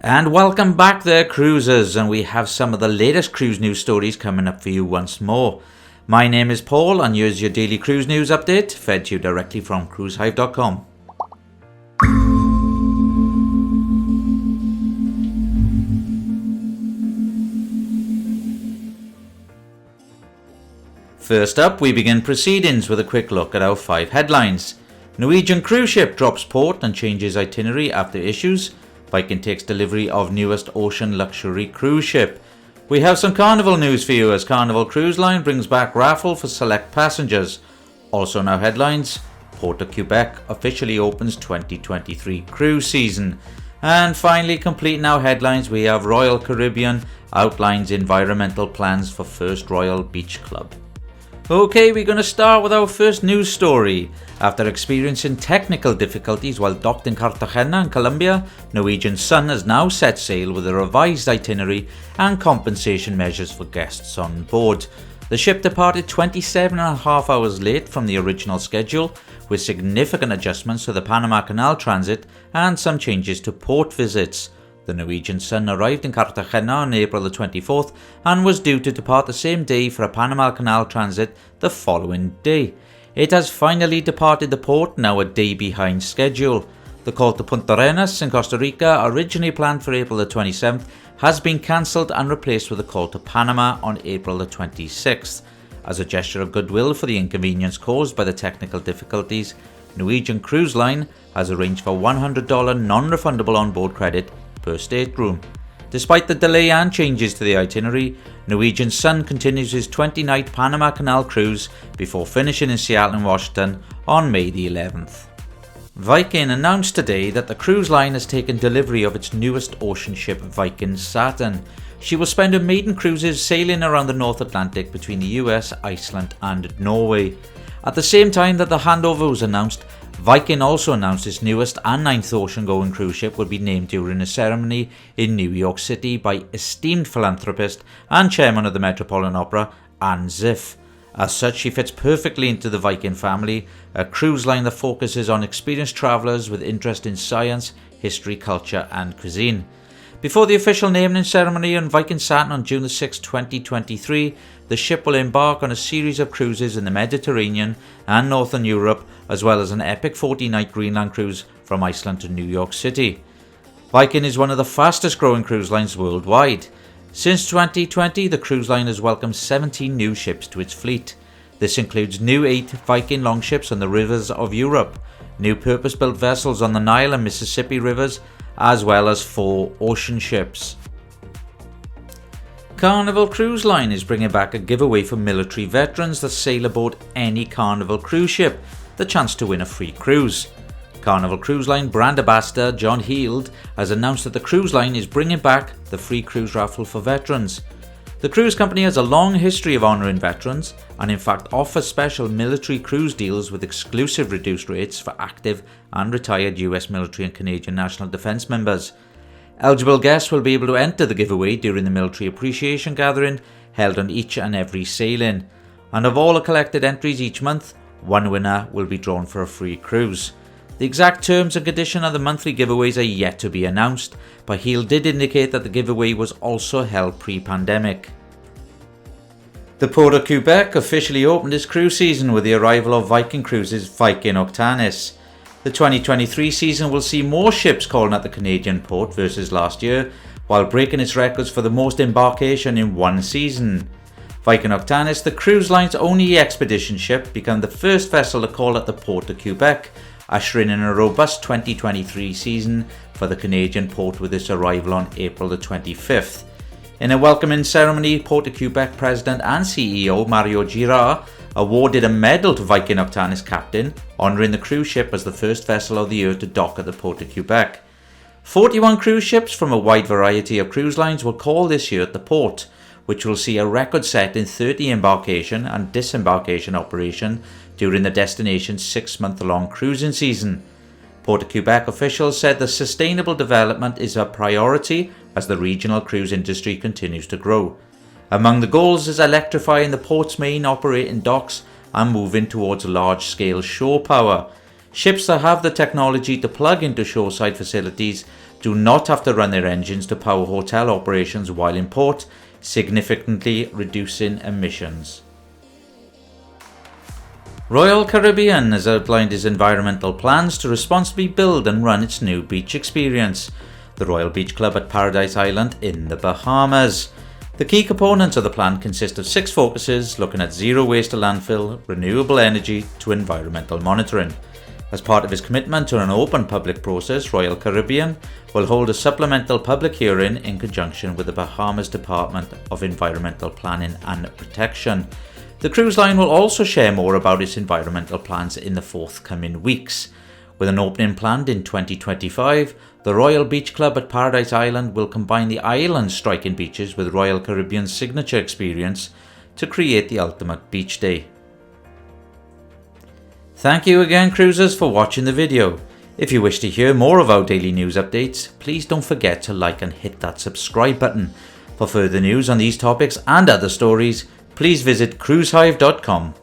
And welcome back there, cruisers, and we have some of the latest cruise news stories coming up for you once more. My name is Paul, and here's your daily cruise news update, fed to you directly from cruisehive.com. First up, we begin proceedings with a quick look at our 5 headlines. Norwegian cruise ship drops port and changes itinerary after issues. Viking takes delivery of newest ocean luxury cruise ship. We have some Carnival news for you as Carnival Cruise Line brings back raffle for select passengers. Also in our headlines, Port of Quebec officially opens 2023 cruise season. And finally, completing our headlines, we have Royal Caribbean outlines environmental plans for First Royal Beach Club. Okay, we're going to start with our first news story. After experiencing technical difficulties while docked in Cartagena in Colombia, Norwegian Sun has now set sail with a revised itinerary and compensation measures for guests on board. The ship departed 27.5 hours late from the original schedule, with significant adjustments to the Panama Canal transit and some changes to port visits. The Norwegian Sun arrived in Cartagena on April the 24th and was due to depart the same day for a Panama Canal transit the following day. It has finally departed the port, now a day behind schedule. The call to Punta Arenas in Costa Rica, originally planned for April the 27th, has been cancelled and replaced with a call to Panama on April the 26th. As a gesture of goodwill for the inconvenience caused by the technical difficulties, Norwegian Cruise Line has arranged for $100 non-refundable onboard credit per stateroom. Despite the delay and changes to the itinerary, Norwegian Sun continues his 20-night Panama Canal cruise before finishing in Seattle and Washington on May the 11th. Viking announced today that the cruise line has taken delivery of its newest ocean ship, Viking Saturn. She will spend her maiden cruises sailing around the North Atlantic between the US, Iceland and Norway. At the same time that the handover was announced, Viking also announced its newest and 9th ocean-going cruise ship would be named during a ceremony in New York City by esteemed philanthropist and chairman of the Metropolitan Opera, Anne Ziff. As such, she fits perfectly into the Viking family, a cruise line that focuses on experienced travellers with interest in science, history, culture and cuisine. Before the official naming ceremony on Viking Saturn on June 6, 2023, the ship will embark on a series of cruises in the Mediterranean and Northern Europe, as well as an epic 40-night Greenland cruise from Iceland to New York City. Viking is one of the fastest growing cruise lines worldwide. Since 2020, the cruise line has welcomed 17 new ships to its fleet. This includes new 8 Viking longships on the rivers of Europe, new purpose-built vessels on the Nile and Mississippi rivers, as well as 4 ocean ships. Carnival Cruise Line is bringing back a giveaway for military veterans that sail aboard any Carnival cruise ship, the chance to win a free cruise. Carnival Cruise Line brand ambassador John Heald has announced that the cruise line is bringing back the free cruise raffle for veterans. The cruise company has a long history of honouring veterans and in fact offers special military cruise deals with exclusive reduced rates for active and retired US military and Canadian National Defence members. Eligible guests will be able to enter the giveaway during the military appreciation gathering held on each and every sailing. And of all the collected entries each month, one winner will be drawn for a free cruise. The exact terms and conditions of the monthly giveaways are yet to be announced, but Heald did indicate that the giveaway was also held pre-pandemic. The Port of Quebec officially opened its cruise season with the arrival of Viking Cruises' Viking Octanis. The 2023 season will see more ships calling at the Canadian port versus last year, while breaking its records for the most embarkation in one season. Viking Octanis, the cruise line's only expedition ship, became the first vessel to call at the Port of Quebec, ushering in a robust 2023 season for the Canadian port with its arrival on April the 25th. In a welcoming ceremony, Port of Quebec President and CEO Mario Girard awarded a medal to Viking Octanis captain, honouring the cruise ship as the first vessel of the year to dock at the Port of Quebec. 41 cruise ships from a wide variety of cruise lines will call this year at the port, which will see a record set in 30 embarkation and disembarkation operation during the destination's 6-month-long cruising season. Port of Quebec officials said the sustainable development is a priority as the regional cruise industry continues to grow. Among the goals is electrifying the port's main operating docks and moving towards large-scale shore power. Ships that have the technology to plug into shoreside facilities do not have to run their engines to power hotel operations while in port, significantly reducing emissions. Royal Caribbean has outlined its environmental plans to responsibly build and run its new beach experience, the Royal Beach Club at Paradise Island in the Bahamas. The key components of the plan consist of 6 focuses looking at zero waste to landfill, renewable energy to environmental monitoring. As part of its commitment to an open public process, Royal Caribbean will hold a supplemental public hearing in conjunction with the Bahamas Department of Environmental Planning and Protection. The cruise line will also share more about its environmental plans in the forthcoming weeks. With an opening planned in 2025, the Royal Beach Club at Paradise Island will combine the island's striking beaches with Royal Caribbean's signature experience to create the ultimate beach day. Thank you again, cruisers, for watching the video. If you wish to hear more of our daily news updates, please don't forget to like and hit that subscribe button. For further news on these topics and other stories, please visit cruisehive.com.